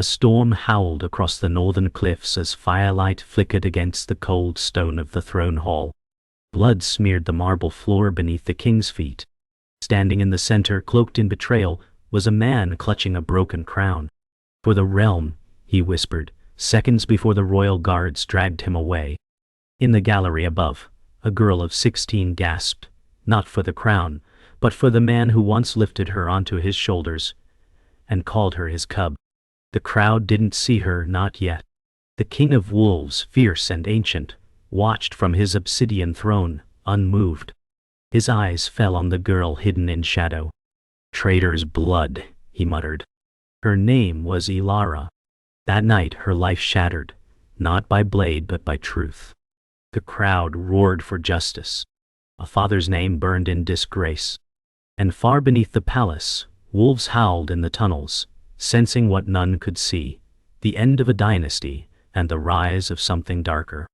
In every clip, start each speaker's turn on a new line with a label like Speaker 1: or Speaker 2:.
Speaker 1: A storm howled across the northern cliffs as firelight flickered against the cold stone of the throne hall. Blood smeared the marble floor beneath the king's feet. Standing in the center, cloaked in betrayal, was a man clutching a broken crown. "For the realm," he whispered, seconds before the royal guards dragged him away. In the gallery above, a girl of 16 gasped, not for the crown, but for the man who once lifted her onto his shoulders and called her his cub. The crowd didn't see her, not yet. The king of wolves, fierce and ancient, watched from his obsidian throne, unmoved. His eyes fell on the girl hidden in shadow. "Traitor's blood," he muttered. Her name was Ilara. That night her life shattered, not by blade but by truth. The crowd roared for justice. A father's name burned in disgrace. And far beneath the palace, wolves howled in the tunnels, sensing what none could see, the end of a dynasty and the rise of something darker.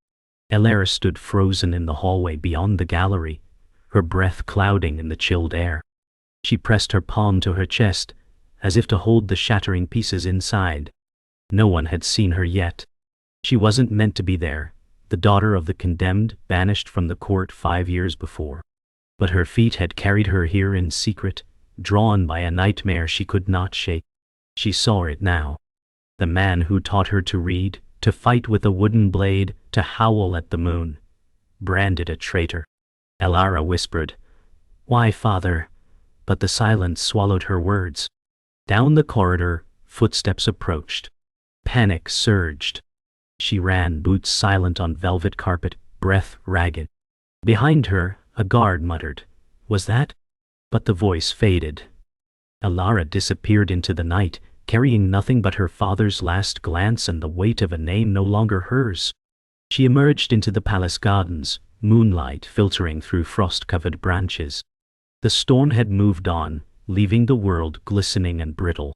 Speaker 1: Elara stood frozen in the hallway beyond the gallery, her breath clouding in the chilled air. She pressed her palm to her chest, as if to hold the shattering pieces inside. No one had seen her yet. She wasn't meant to be there, the daughter of the condemned, banished from the court 5 years before. But her feet had carried her here in secret, drawn by a nightmare she could not shake. She saw it now. The man who taught her to read, to fight with a wooden blade, to howl at the moon, branded a traitor. Elara whispered, "Why, father?" But the silence swallowed her words. Down the corridor, footsteps approached. Panic surged. She ran, boots silent on velvet carpet, breath ragged. Behind her, a guard muttered, "Was that?" But the voice faded. Elara disappeared into the night, carrying nothing but her father's last glance and the weight of a name no longer hers. She emerged into the palace gardens, moonlight filtering through frost-covered branches. The storm had moved on, leaving the world glistening and brittle.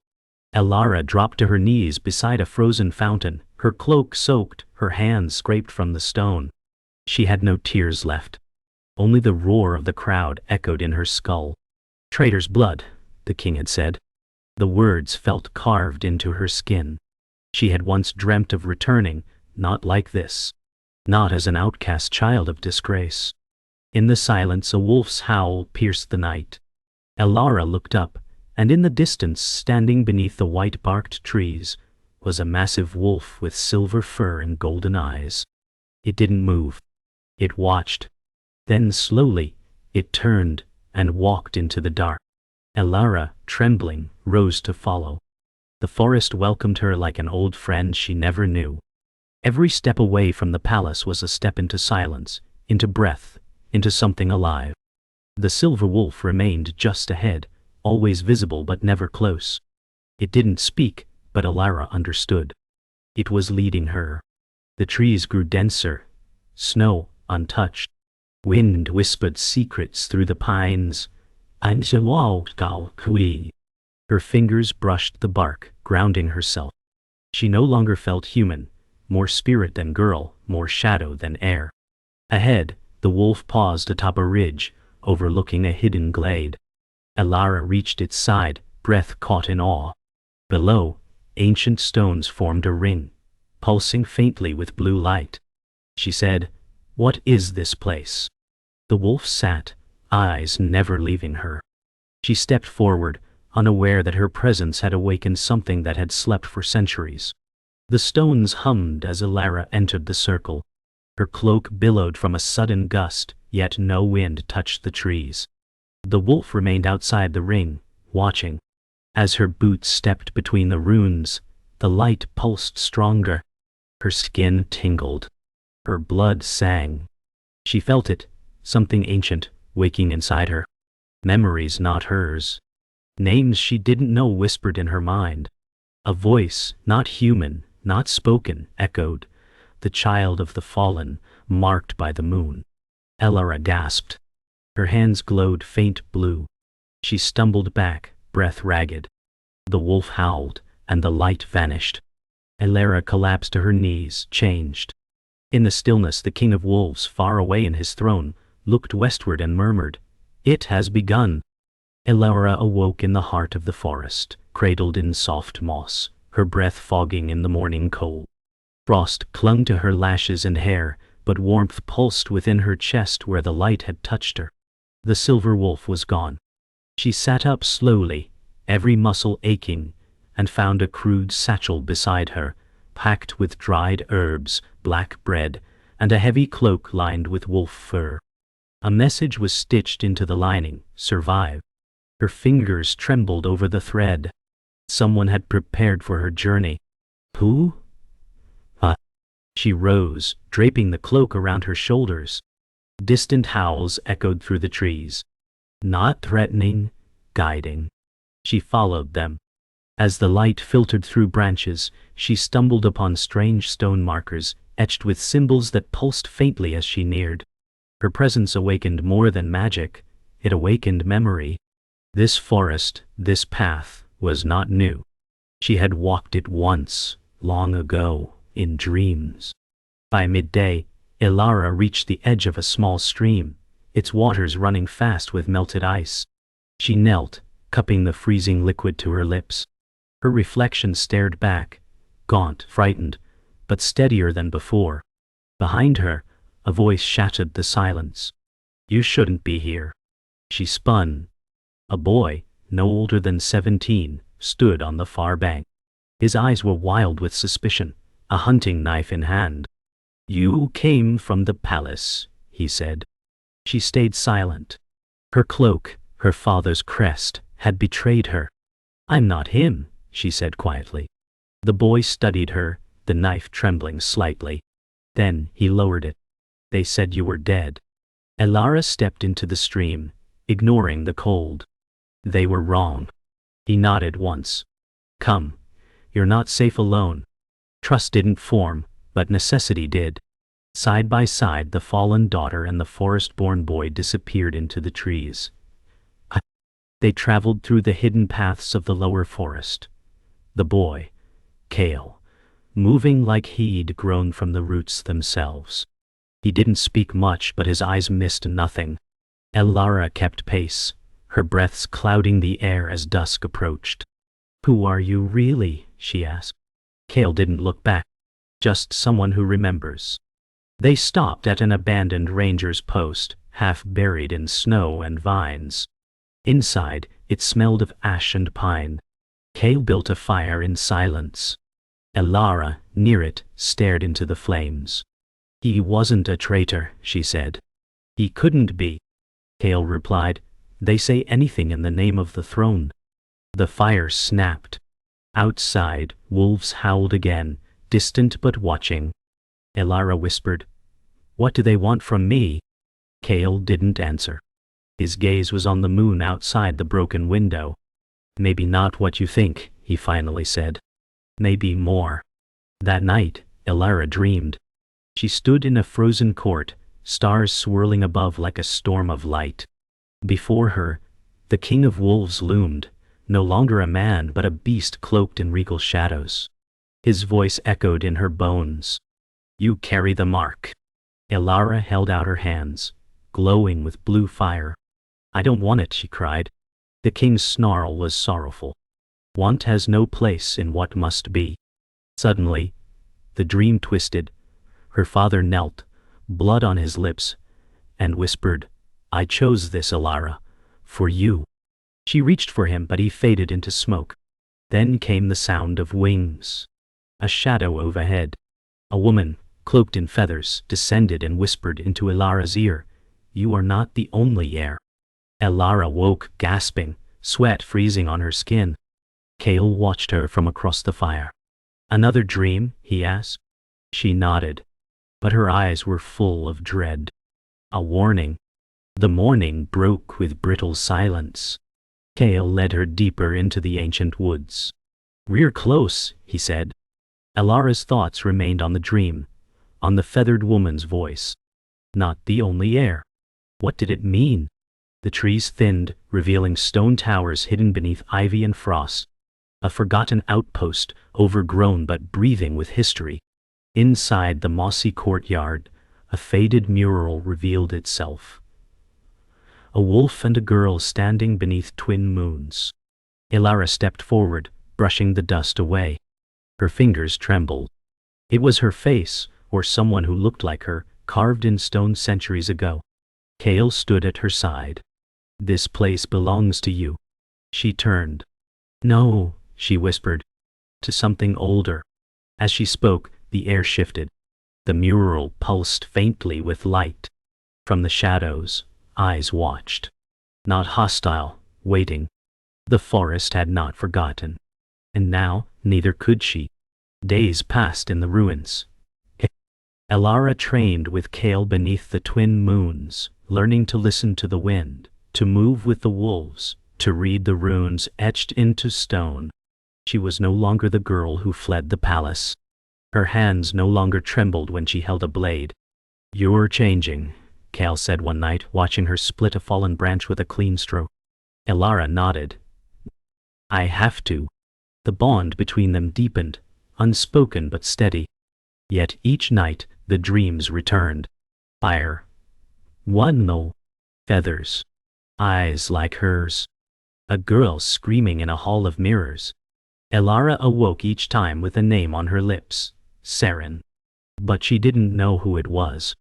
Speaker 1: Elara dropped to her knees beside a frozen fountain, her cloak soaked, her hands scraped from the stone. She had no tears left. Only the roar of the crowd echoed in her skull. "Traitor's blood," the king had said. The words felt carved into her skin. She had once dreamt of returning, not like this. Not as an outcast child of disgrace. In the silence a wolf's howl pierced the night. Elara looked up, and in the distance, standing beneath the white-barked trees, was a massive wolf with silver fur and golden eyes. It didn't move. It watched. Then slowly, it turned and walked into the dark. Elara, trembling, rose to follow. The forest welcomed her like an old friend she never knew. Every step away from the palace was a step into silence, into breath, into something alive. The silver wolf remained just ahead, always visible but never close. It didn't speak, but Elara understood. It was leading her. The trees grew denser, snow untouched. Wind whispered secrets through the pines. Her fingers brushed the bark, grounding herself. She no longer felt human, more spirit than girl, more shadow than air. Ahead, the wolf paused atop a ridge, overlooking a hidden glade. Elara reached its side, breath caught in awe. Below, ancient stones formed a ring, pulsing faintly with blue light. She said, "What is this place?" The wolf sat, eyes never leaving her. She stepped forward, unaware that her presence had awakened something that had slept for centuries. The stones hummed as Elara entered the circle. Her cloak billowed from a sudden gust, yet no wind touched the trees. The wolf remained outside the ring, watching. As her boots stepped between the runes, the light pulsed stronger. Her skin tingled. Her blood sang. She felt it, something ancient, waking inside her. Memories not hers. Names she didn't know whispered in her mind. A voice, not human, not spoken, echoed, the child of the fallen, marked by the moon. Elara gasped. Her hands glowed faint blue. She stumbled back, breath ragged. The wolf howled, and the light vanished. Elara collapsed to her knees, changed. In the stillness, the king of wolves, far away in his throne, looked westward and murmured, "It has begun." Elara awoke in the heart of the forest, cradled in soft moss, her breath fogging in the morning cold. Frost clung to her lashes and hair, but warmth pulsed within her chest where the light had touched her. The silver wolf was gone. She sat up slowly, every muscle aching, and found a crude satchel beside her, packed with dried herbs, black bread, and a heavy cloak lined with wolf fur. A message was stitched into the lining: survive. Her fingers trembled over the thread. Someone had prepared for her journey. Who? She rose, draping the cloak around her shoulders. Distant howls echoed through the trees. Not threatening, guiding. She followed them. As the light filtered through branches, she stumbled upon strange stone markers, etched with symbols that pulsed faintly as she neared. Her presence awakened more than magic, it awakened memory. This forest, this path, was not new. She had walked it once, long ago, in dreams. By midday, Ilara reached the edge of a small stream, its waters running fast with melted ice. She knelt, cupping the freezing liquid to her lips. Her reflection stared back, gaunt, frightened, but steadier than before. Behind her, a voice shattered the silence. You shouldn't be here. She spun. A boy, no older than 17, stood on the far bank. His eyes were wild with suspicion, a hunting knife in hand. You came from the palace, he said. She stayed silent. Her cloak, her father's crest, had betrayed her. I'm not him, she said quietly. The boy studied her, the knife trembling slightly. Then he lowered it. They said you were dead. Ilara stepped into the stream, ignoring the cold. They were wrong. He nodded once. Come. You're not safe alone. Trust didn't form, but necessity did. Side by side, the fallen daughter and the forest-born boy disappeared into the trees. They traveled through the hidden paths of the lower forest. The boy, Kale, moving like he'd grown from the roots themselves. He didn't speak much, but his eyes missed nothing. Ilara kept pace, her breaths clouding the air as dusk approached. Who are you really? She asked. Kale didn't look back. Just someone who remembers. They stopped at an abandoned ranger's post, half buried in snow and vines. Inside, it smelled of ash and pine. Kale built a fire in silence. Ilara, near it, stared into the flames. He wasn't a traitor, she said. He couldn't be. Kale replied, they say anything in the name of the throne. The fire snapped. Outside, wolves howled again, distant but watching. Ilara whispered, what do they want from me? Kale didn't answer. His gaze was on the moon outside the broken window. Maybe not what you think, he finally said. Maybe more. That night, Ilara dreamed. She stood in a frozen court, stars swirling above like a storm of light. Before her, the king of wolves loomed, no longer a man but a beast cloaked in regal shadows. His voice echoed in her bones. You carry the mark. Ilara held out her hands, glowing with blue fire. I don't want it, she cried. The king's snarl was sorrowful. Want has no place in what must be. Suddenly, the dream twisted. Her father knelt, blood on his lips, and whispered, I chose this, Ilara, for you. She reached for him, but he faded into smoke. Then came the sound of wings. A shadow overhead. A woman, cloaked in feathers, descended and whispered into Ilara's ear, You are not the only heir. Ilara woke, gasping, sweat freezing on her skin. Kale watched her from across the fire. Another dream? He asked. She nodded, but her eyes were full of dread. A warning. The morning broke with brittle silence. Kale led her deeper into the ancient woods. Rear close, he said. Ilara's thoughts remained on the dream, on the feathered woman's voice. Not the only heir. What did it mean? The trees thinned, revealing stone towers hidden beneath ivy and frost. A forgotten outpost, overgrown but breathing with history. Inside the mossy courtyard, a faded mural revealed itself. A wolf and a girl standing beneath twin moons. Ilara stepped forward, brushing the dust away. Her fingers trembled. It was her face, or someone who looked like her, carved in stone centuries ago. Kale stood at her side. "This place belongs to you." She turned. "No," she whispered. "To something older." As she spoke, the air shifted. The mural pulsed faintly with light. From the shadows, eyes watched. Not hostile, waiting. The forest had not forgotten. And now, neither could she. Days passed in the ruins. Elara trained with Kale beneath the twin moons, learning to listen to the wind, to move with the wolves, to read the runes etched into stone. She was no longer the girl who fled the palace. Her hands no longer trembled when she held a blade. "You're changing," Kale said one night, watching her split a fallen branch with a clean stroke. Elara nodded. "I have to." The bond between them deepened, unspoken but steady. Yet each night the dreams returned. Fire. One no. Feathers. Eyes like hers. A girl screaming in a hall of mirrors. Elara awoke each time with a name on her lips. Seren. But she didn't know who it was.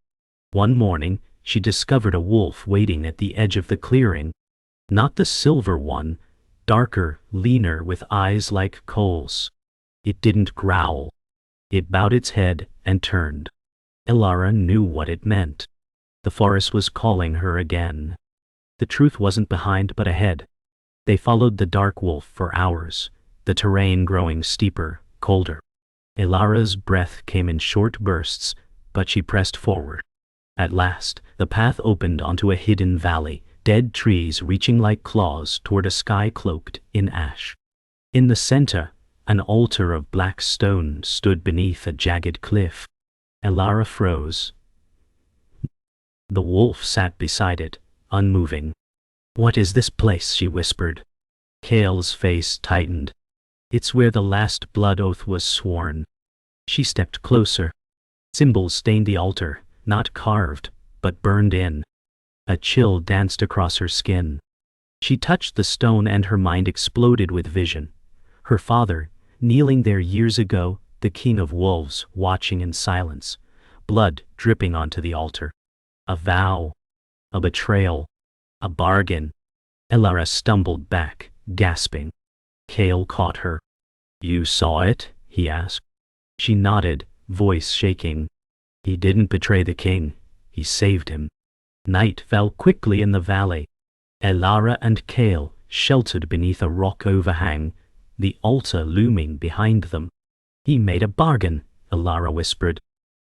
Speaker 1: One morning, she discovered a wolf waiting at the edge of the clearing. Not the silver one, darker, leaner, with eyes like coals. It didn't growl. It bowed its head and turned. Elara knew what it meant. The forest was calling her again. The truth wasn't behind but ahead. They followed the dark wolf for hours, the terrain growing steeper, colder. Elara's breath came in short bursts, but she pressed forward. At last, the path opened onto a hidden valley, dead trees reaching like claws toward a sky cloaked in ash. In the center, an altar of black stone stood beneath a jagged cliff. Elara froze. The wolf sat beside it, unmoving. "What is this place?" she whispered. Kale's face tightened. "It's where the last blood oath was sworn." She stepped closer. Symbols stained the altar, not carved, but burned in. A chill danced across her skin. She touched the stone and her mind exploded with vision. Her father, kneeling there years ago, the king of wolves, watching in silence, blood dripping onto the altar. A vow, a betrayal, a bargain. Elara stumbled back, gasping. Kale caught her. "You saw it?" he asked. She nodded, voice shaking. "He didn't betray the king. He saved him." Night fell quickly in the valley. Elara and Kale sheltered beneath a rock overhang, the altar looming behind them. "He made a bargain," Elara whispered.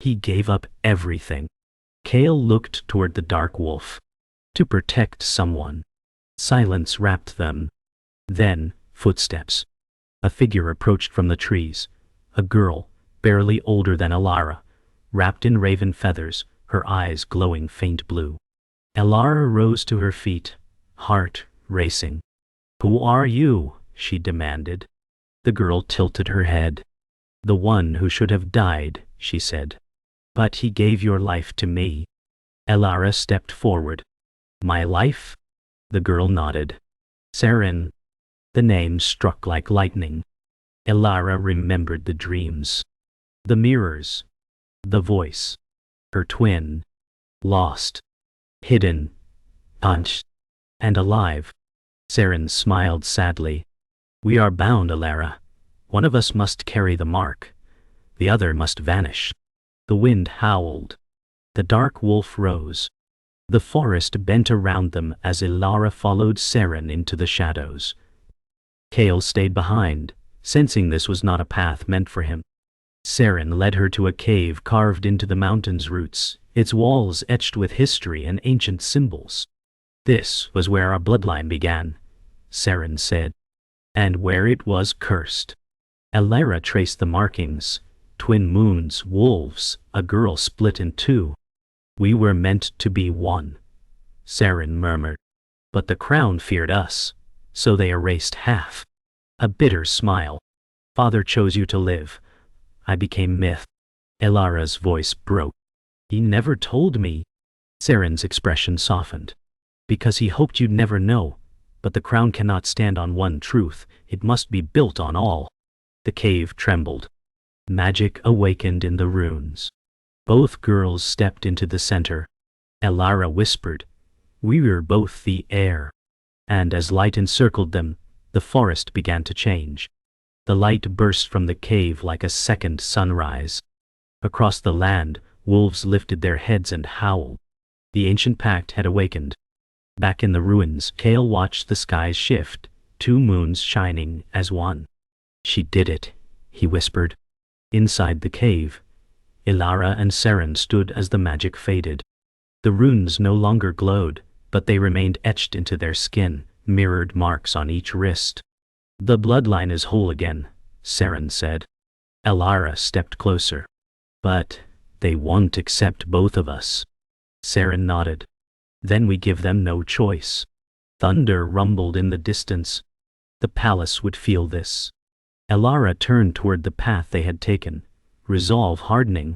Speaker 1: "He gave up everything." Kale looked toward the dark wolf. To protect someone. Silence wrapped them. Then, footsteps. A figure approached from the trees. A girl, barely older than Elara, wrapped in raven feathers, her eyes glowing faint blue. Elara rose to her feet, heart racing. "Who are you?" she demanded. The girl tilted her head. "The one who should have died," she said. "But he gave your life to me." Elara stepped forward. "My life?" The girl nodded. "Seren." The name struck like lightning. Elara remembered the dreams. The mirrors. The voice. Her twin. Lost. Hidden. Punched. And alive. Seren smiled sadly. "We are bound, Elara. One of us must carry the mark. The other must vanish." The wind howled. The dark wolf rose. The forest bent around them as Elara followed Seren into the shadows. Kale stayed behind, sensing this was not a path meant for him. Seren led her to a cave carved into the mountain's roots, its walls etched with history and ancient symbols. "This was where our bloodline began," Seren said, "and where it was cursed." Elara traced the markings. Twin moons, wolves, a girl split in two. "We were meant to be one," Seren murmured. "But the crown feared us, so they erased half." A bitter smile. "Father chose you to live. I became myth." Elara's voice broke. "He never told me." Seren's expression softened. "Because he hoped you'd never know. But the crown cannot stand on one truth. It must be built on all." The cave trembled. Magic awakened in the runes. Both girls stepped into the center. Elara whispered, "We were both the heir." And as light encircled them, the forest began to change. The light burst from the cave like a second sunrise. Across the land, wolves lifted their heads and howled. The ancient pact had awakened. Back in the ruins, Kale watched the skies shift, two moons shining as one. "She did it," he whispered. Inside the cave, Elara and Seren stood as the magic faded. The runes no longer glowed, but they remained etched into their skin, mirrored marks on each wrist. "The bloodline is whole again," Seren said. Elara stepped closer. "But they won't accept both of us." Seren nodded. "Then we give them no choice." Thunder rumbled in the distance. The palace would feel this. Elara turned toward the path they had taken, resolve hardening.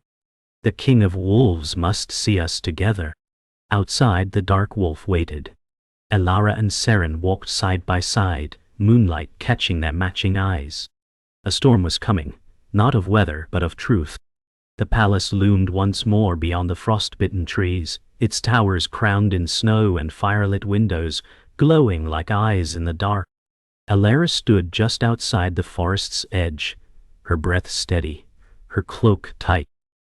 Speaker 1: "The King of Wolves must see us together." Outside, the dark wolf waited. Elara and Seren walked side by side, moonlight catching their matching eyes. A storm was coming, not of weather but of truth. The palace loomed once more beyond the frost-bitten trees, its towers crowned in snow and firelit windows, glowing like eyes in the dark. Elara stood just outside the forest's edge, her breath steady, her cloak tight.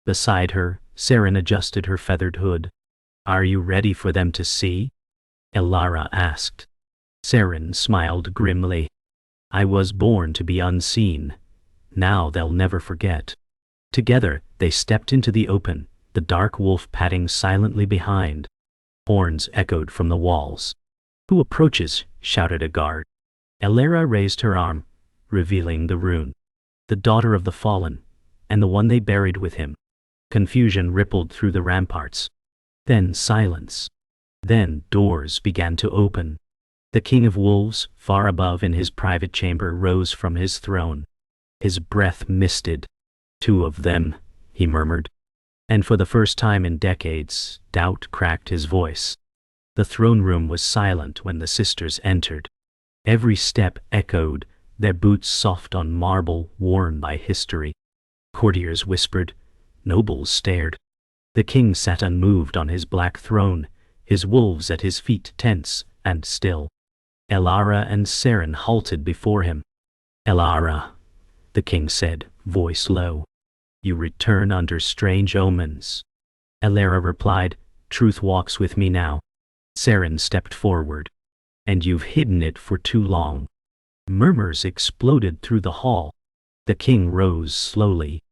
Speaker 1: Beside her, Seren adjusted her feathered hood. "Are you ready for them to see?" Elara asked. Seren smiled grimly. "I was born to be unseen. Now they'll never forget." Together, they stepped into the open, the dark wolf padding silently behind. Horns echoed from the walls. "Who approaches?" shouted a guard. Elara raised her arm, revealing the rune. "The daughter of the fallen, and the one they buried with him." Confusion rippled through the ramparts. Then silence. Then doors began to open. The King of Wolves, far above in his private chamber, rose from his throne. His breath misted. "Two of them," he murmured. And for the first time in decades, doubt cracked his voice. The throne room was silent when the sisters entered. Every step echoed, their boots soft on marble worn by history. Courtiers whispered, nobles stared. The king sat unmoved on his black throne, his wolves at his feet tense and still. Elara and Seren halted before him. "Elara," the king said, voice low, "you return under strange omens." Elara replied, "Truth walks with me now." Seren stepped forward. "And you've hidden it for too long." Murmurs exploded through the hall. The king rose slowly.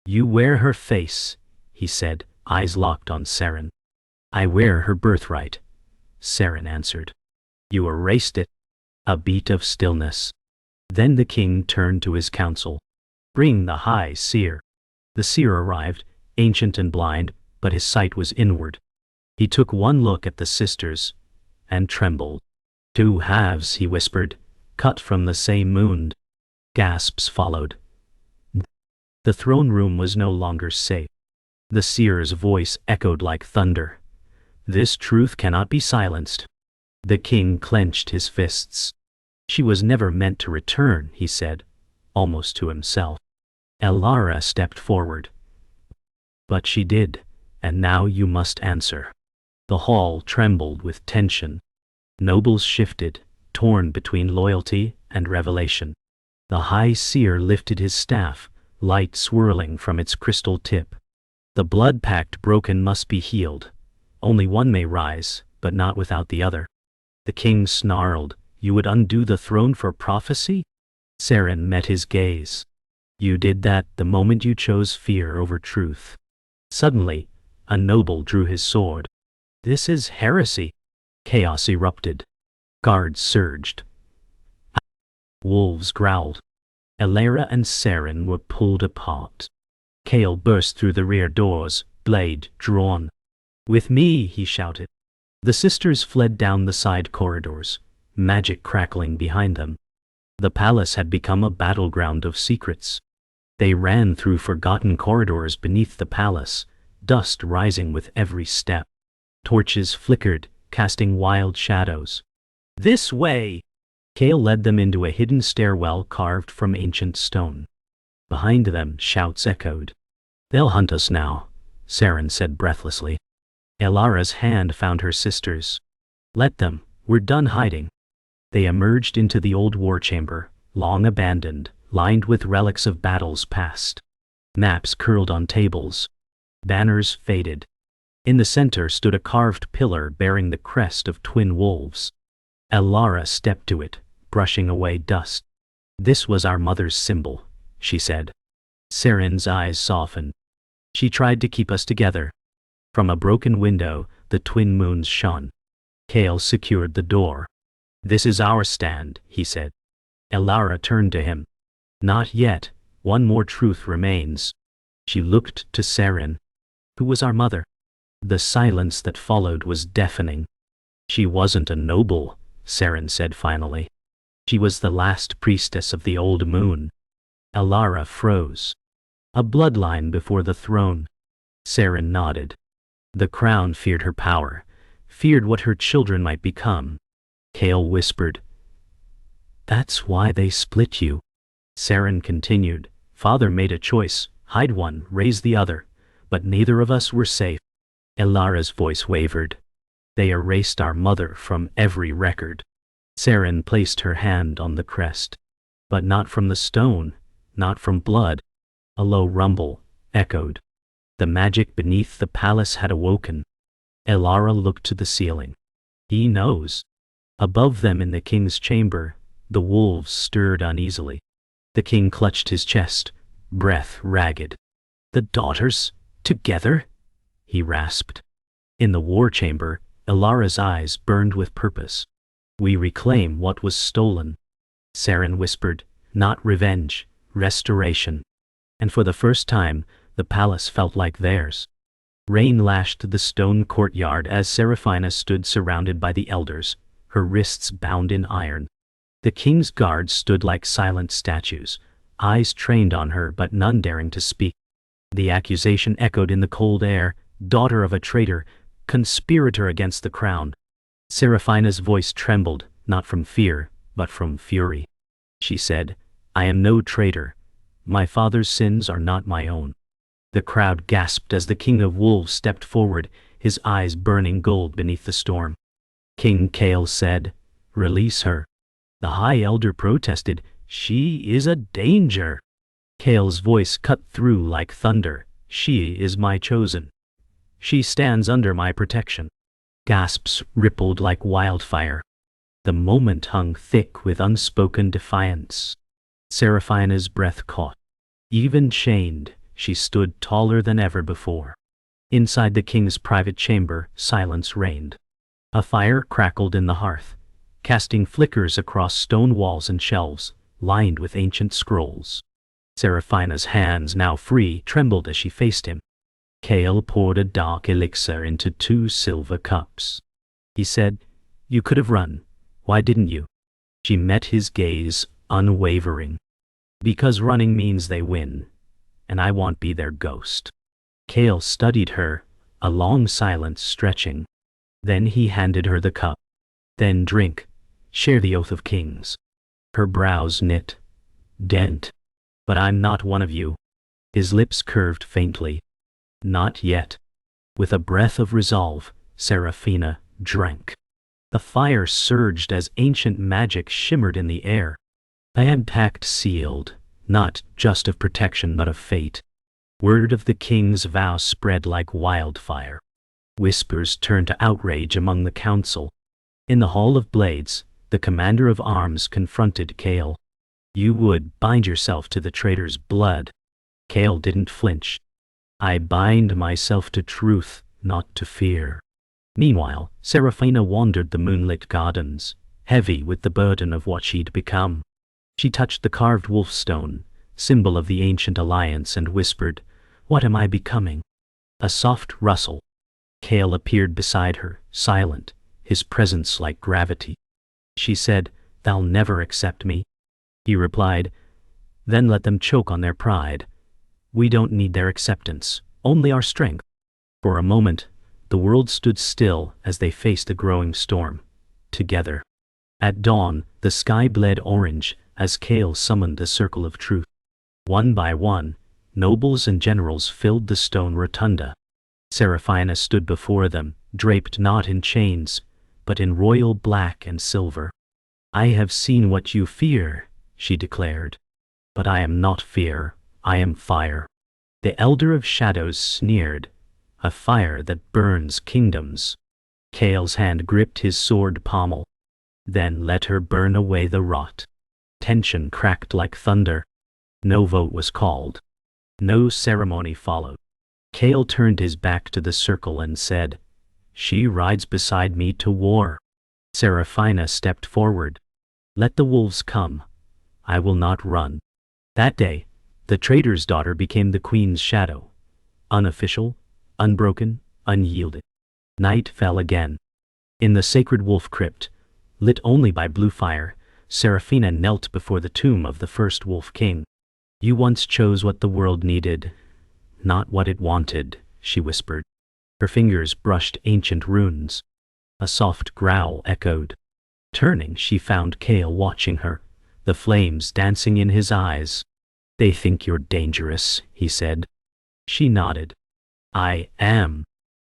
Speaker 1: "You wear her face," he said, eyes locked on Seren. "I wear her birthright," Seren answered. "You erased it." A beat of stillness. Then the king turned to his council. "Bring the high seer." The seer arrived, ancient and blind, but his sight was inward. He took one look at the sisters and trembled. "Two halves," he whispered, "cut from the same moon." Gasps followed. The throne room was no longer safe. The seer's voice echoed like thunder. "This truth cannot be silenced." The king clenched his fists. "She was never meant to return," he said, almost to himself. Elara stepped forward. "But she did, and now you must answer." The hall trembled with tension. Nobles shifted, torn between loyalty and revelation. The high seer lifted his staff, light swirling from its crystal tip. "The blood pact broken must be healed. Only one may rise, but not without the other." The king snarled, "You would undo the throne for prophecy?" Seren met his gaze. "You did that the moment you chose fear over truth." Suddenly, a noble drew his sword. "This is heresy." Chaos erupted. Guards surged. Wolves growled. Elara and Seren were pulled apart. Kale burst through the rear doors, blade drawn. "With me," he shouted. The sisters fled down the side corridors, magic crackling behind them. The palace had become a battleground of secrets. They ran through forgotten corridors beneath the palace, dust rising with every step. Torches flickered, casting wild shadows. "This way!" Kale led them into a hidden stairwell carved from ancient stone. Behind them, shouts echoed. They'll hunt us now, Saren said breathlessly. Elara's hand found her sister's. Let them, we're done hiding. They emerged into the old war chamber, long abandoned, lined with relics of battles past. Maps curled on tables. Banners faded. In the center stood a carved pillar bearing the crest of twin wolves. Elara stepped to it, brushing away dust. This was our mother's symbol, she said. Saren's eyes softened. She tried to keep us together. From a broken window, the twin moons shone. Kale secured the door. This is our stand, he said. Elara turned to him. Not yet, one more truth remains. She looked to Saren. Who was our mother? The silence that followed was deafening. She wasn't a noble, Saren said finally. She was the last priestess of the old moon. Elara froze. A bloodline before the throne. Saren nodded. The crown feared her power, feared what her children might become. Kale whispered. That's why they split you. Saren continued. Father made a choice, hide one, raise the other, but neither of us were safe. Elara's voice wavered. They erased our mother from every record. Saren placed her hand on the crest. But not from the stone, not from blood. A low rumble echoed. The magic beneath the palace had awoken. Elara looked to the ceiling. He knows. Above them in the king's chamber, the wolves stirred uneasily. The king clutched his chest, breath ragged. The daughters, together? He rasped. In the war chamber, Elara's eyes burned with purpose. We reclaim what was stolen. Saren whispered, not revenge, restoration. And for the first time, the palace felt like theirs. Rain lashed the stone courtyard as Seraphina stood surrounded by the elders, her wrists bound in iron. The king's guards stood like silent statues, eyes trained on her but none daring to speak. The accusation echoed in the cold air, daughter of a traitor, conspirator against the crown. Seraphina's voice trembled, not from fear, but from fury. She said, I am no traitor. My father's sins are not my own. The crowd gasped as the king of wolves stepped forward, his eyes burning gold beneath the storm. King Kale said, release her. The high elder protested, she is a danger. Kale's voice cut through like thunder, she is my chosen. She stands under my protection. Gasps rippled like wildfire. The moment hung thick with unspoken defiance. Seraphina's breath caught. Even chained, she stood taller than ever before. Inside the king's private chamber, silence reigned. A fire crackled in the hearth, casting flickers across stone walls and shelves, lined with ancient scrolls. Seraphina's hands, now free, trembled as she faced him. Kale poured a dark elixir into 2 silver cups. He said, you could have run. Why didn't you? She met his gaze, unwavering. Because running means they win, and I won't be their ghost. Kale studied her, a long silence stretching. Then he handed her the cup. Then drink, share the oath of kings. Her brows knit. Dent. But I'm not one of you. His lips curved faintly. Not yet. With a breath of resolve, Seraphina drank. The fire surged as ancient magic shimmered in the air. I am pact sealed, not just of protection but of fate. Word of the king's vow spread like wildfire. Whispers turned to outrage among the council. In the Hall of Blades, the commander of arms confronted Kale. You would bind yourself to the traitor's blood. Kale didn't flinch. I bind myself to truth, not to fear. Meanwhile, Seraphina wandered the moonlit gardens, heavy with the burden of what she'd become. She touched the carved wolf stone, symbol of the ancient alliance, and whispered, what am I becoming? A soft rustle. Kale appeared beside her, silent, his presence like gravity. She said, they'll never accept me. He replied, then let them choke on their pride. We don't need their acceptance, only our strength. For a moment, the world stood still as they faced a growing storm, together. At dawn, the sky bled orange as Kale summoned the circle of truth. One by one, nobles and generals filled the stone rotunda. Seraphina stood before them, draped not in chains, but in royal black and silver. "I have seen what you fear," she declared. "But I am not fear, I am fire." The Elder of Shadows sneered, "A fire that burns kingdoms." Kale's hand gripped his sword pommel. "Then let her burn away the rot." Tension cracked like thunder. No vote was called. No ceremony followed. Kale turned his back to the circle and said, "She rides beside me to war." Seraphina stepped forward. "Let the wolves come. I will not run." That day, the traitor's daughter became the queen's shadow. Unofficial, unbroken, unyielding. Night fell again. In the sacred wolf crypt, lit only by blue fire, Seraphina knelt before the tomb of the first wolf king. "You once chose what the world needed, not what it wanted," she whispered. Her fingers brushed ancient runes. A soft growl echoed. Turning, she found Kale watching her, the flames dancing in his eyes. "They think you're dangerous," he said. She nodded. "I am."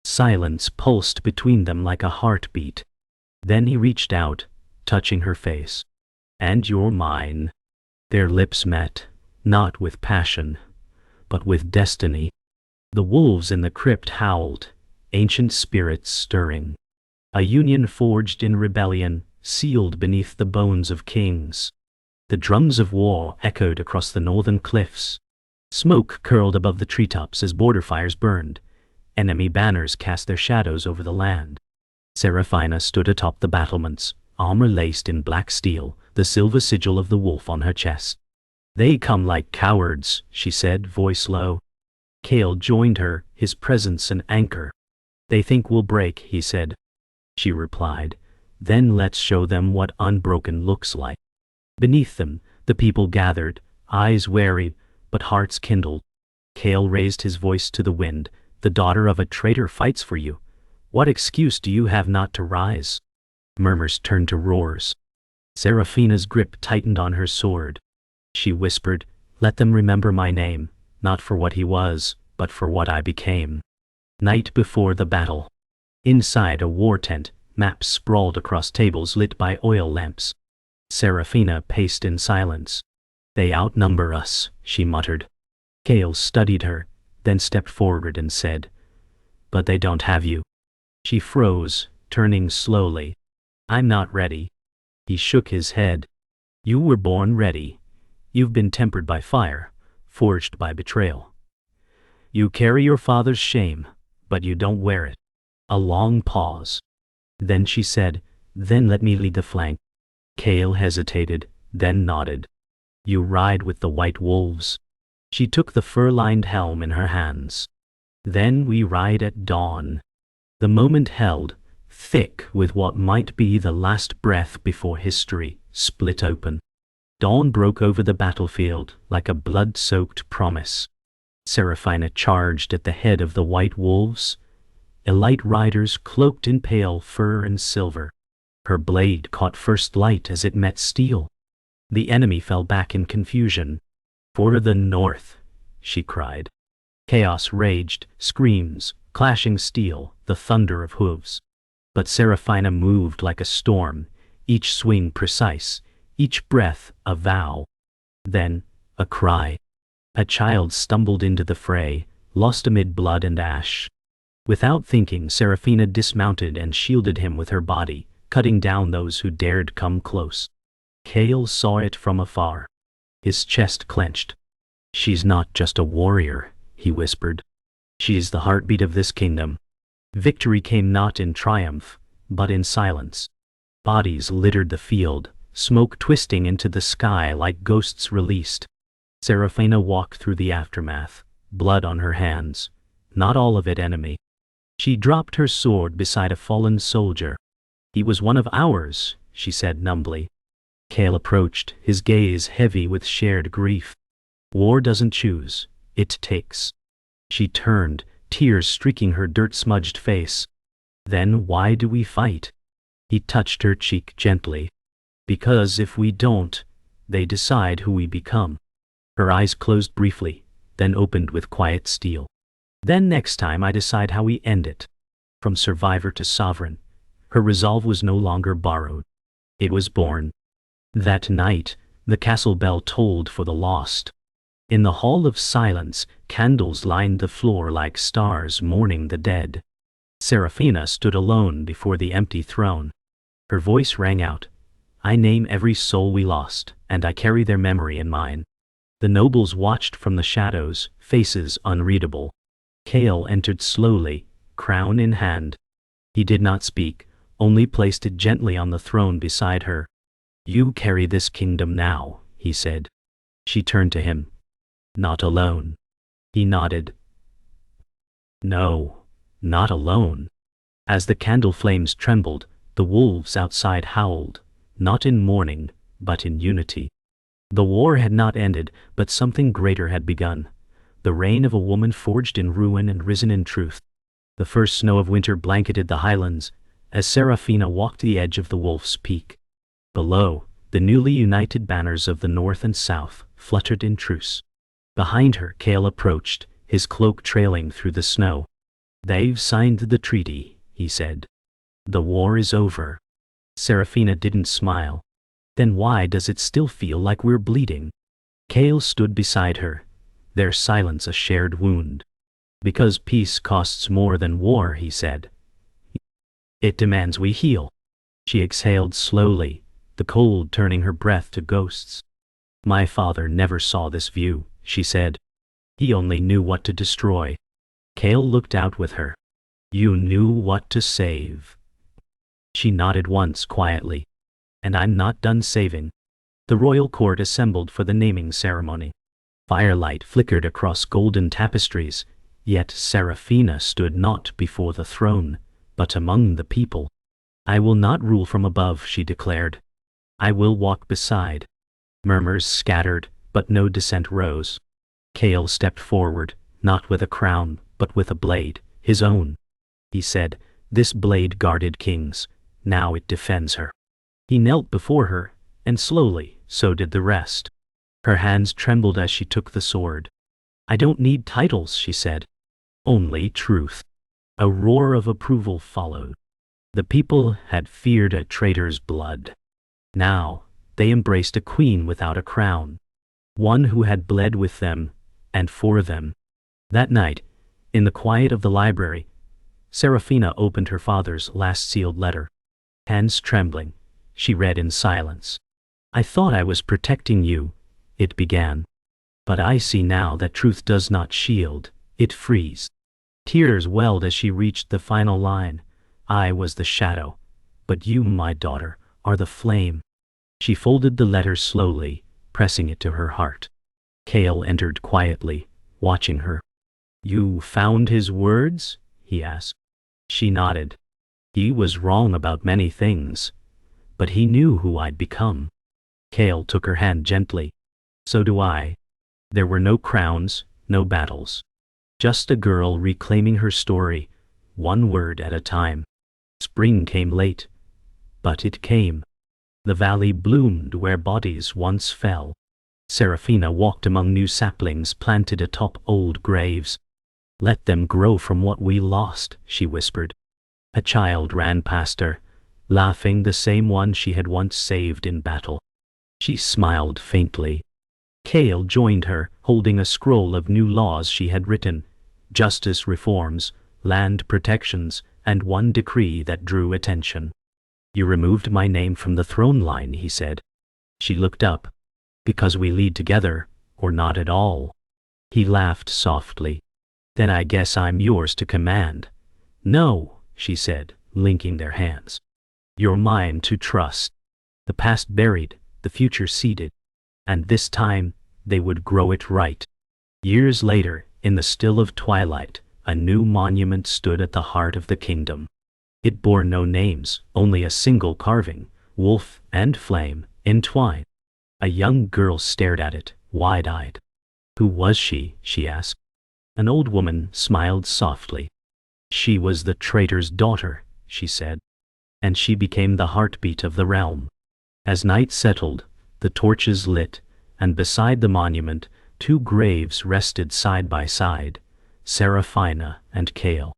Speaker 1: Silence pulsed between them like a heartbeat. Then he reached out, touching her face. "And you're mine." Their lips met, not with passion, but with destiny. The wolves in the crypt howled, ancient spirits stirring. A union forged in rebellion, sealed beneath the bones of kings. The drums of war echoed across the northern cliffs. Smoke curled above the treetops as border fires burned. Enemy banners cast their shadows over the land. Seraphina stood atop the battlements, armor laced in black steel, the silver sigil of the wolf on her chest. "They come like cowards," she said, voice low. Kale joined her, his presence an anchor. "They think we'll break," he said. She replied, "Then let's show them what unbroken looks like." Beneath them, the people gathered, eyes wary, but hearts kindled. Kale raised his voice to the wind. "The daughter of a traitor fights for you. What excuse do you have not to rise?" Murmurs turned to roars. Seraphina's grip tightened on her sword. She whispered, "Let them remember my name, not for what he was, but for what I became." Night before the battle. Inside a war tent, maps sprawled across tables lit by oil lamps. Seraphina paced in silence. "They outnumber us," she muttered. Kale studied her, then stepped forward and said, "But they don't have you." She froze, turning slowly. "I'm not ready." He shook his head. "You were born ready. You've been tempered by fire, forged by betrayal. You carry your father's shame, but you don't wear it." A long pause. Then she said, "Then let me lead the flank." Kale hesitated, then nodded. "You ride with the white wolves." She took the fur-lined helm in her hands. "Then we ride at dawn." The moment held, thick with what might be the last breath before history split open. Dawn broke over the battlefield like a blood-soaked promise. Seraphina charged at the head of the white wolves, elite riders cloaked in pale fur and silver. Her blade caught first light as it met steel. The enemy fell back in confusion. "For the north," she cried. Chaos raged, screams, clashing steel, the thunder of hooves. But Seraphina moved like a storm, each swing precise, each breath a vow. Then, a cry. A child stumbled into the fray, lost amid blood and ash. Without thinking, Seraphina dismounted and shielded him with her body, cutting down those who dared come close. Kale saw it from afar. His chest clenched. "She's not just a warrior," he whispered. "She's the heartbeat of this kingdom." Victory came not in triumph, but in silence. Bodies littered the field, smoke twisting into the sky like ghosts released. Seraphina walked through the aftermath, blood on her hands, not all of it enemy. She dropped her sword beside a fallen soldier. "He was one of ours," she said numbly. Kale approached, his gaze heavy with shared grief. "War doesn't choose, it takes." She turned, tears streaking her dirt-smudged face. "Then why do we fight?" He touched her cheek gently. "Because if we don't, they decide who we become." Her eyes closed briefly, then opened with quiet steel. Then next time I decide how we end it. From survivor to sovereign, her resolve was no longer borrowed. It was born. That night, the castle bell tolled for the lost. In the hall of silence, candles lined the floor like stars mourning the dead. Seraphina stood alone before the empty throne. Her voice rang out, "I name every soul we lost, and I carry their memory in mine." The nobles watched from the shadows, faces unreadable. Kale entered slowly, crown in hand. He did not speak, only placed it gently on the throne beside her. "You carry this kingdom now," he said. She turned to him. "Not alone." He nodded. "No, not alone." As the candle flames trembled, the wolves outside howled, not in mourning, but in unity. The war had not ended, but something greater had begun. The reign of a woman forged in ruin and risen in truth. The first snow of winter blanketed the highlands, as Seraphina walked the edge of the Wolf's Peak. Below, the newly united banners of the north and south fluttered in truce. Behind her, Kale approached, his cloak trailing through the snow. "They've signed the treaty," he said. "The war is over." Seraphina didn't smile. "Then why does it still feel like we're bleeding?" Kale stood beside her, their silence a shared wound. "Because peace costs more than war," he said. "It demands we heal." She exhaled slowly, the cold turning her breath to ghosts. "My father never saw this view," she said. "He only knew what to destroy." Kale looked out with her. "You knew what to save." She nodded once quietly. "And I'm not done saving." The royal court assembled for the naming ceremony. Firelight flickered across golden tapestries, yet Seraphina stood not before the throne, but among the people. "I will not rule from above," she declared. "I will walk beside." Murmurs scattered, but no dissent rose. Kale stepped forward, not with a crown, but with a blade, his own. He said, "This blade guarded kings, now it defends her." He knelt before her, and slowly, so did the rest. Her hands trembled as she took the sword. "I don't need titles," she said. "Only truth." A roar of approval followed. The people had feared a traitor's blood. Now, they embraced a queen without a crown. One who had bled with them, and for them. That night, in the quiet of the library, Seraphina opened her father's last sealed letter. Hands trembling, she read in silence. "I thought I was protecting you," it began. "But I see now that truth does not shield, it frees." Tears welled as she reached the final line. "I was the shadow, but you, my daughter, are the flame." She folded the letter slowly, pressing it to her heart. Kale entered quietly, watching her. "You found his words?" he asked. She nodded. "He was wrong about many things, but he knew who I'd become." Kale took her hand gently. "So do I." There were no crowns, no battles. Just a girl reclaiming her story, one word at a time. Spring came late, but it came. The valley bloomed where bodies once fell. Seraphina walked among new saplings planted atop old graves. "Let them grow from what we lost," she whispered. A child ran past her, laughing, the same one she had once saved in battle. She smiled faintly. Kale joined her, holding a scroll of new laws she had written, justice reforms, land protections, and one decree that drew attention. "You removed my name from the throne line," he said. She looked up. "Because we lead together, or not at all?" He laughed softly. "Then I guess I'm yours to command." "No," she said, linking their hands. "You're mine to trust." The past buried, the future seeded. And this time, they would grow it right. Years later, in the still of twilight, a new monument stood at the heart of the kingdom. It bore no names, only a single carving, wolf and flame, entwined. A young girl stared at it, wide-eyed. "Who was she?" she asked. An old woman smiled softly. "She was the traitor's daughter," she said. "And she became the heartbeat of the realm." As night settled, the torches lit, and beside the monument, Two graves rested side by side, Seraphina and Cale.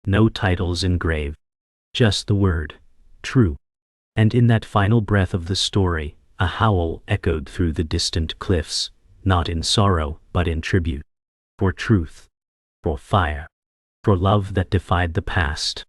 Speaker 1: No titles engraved, just the word, true. And in that final breath of the story, a howl echoed through the distant cliffs, not in sorrow, but in tribute. For truth, for fire, for love that defied the past.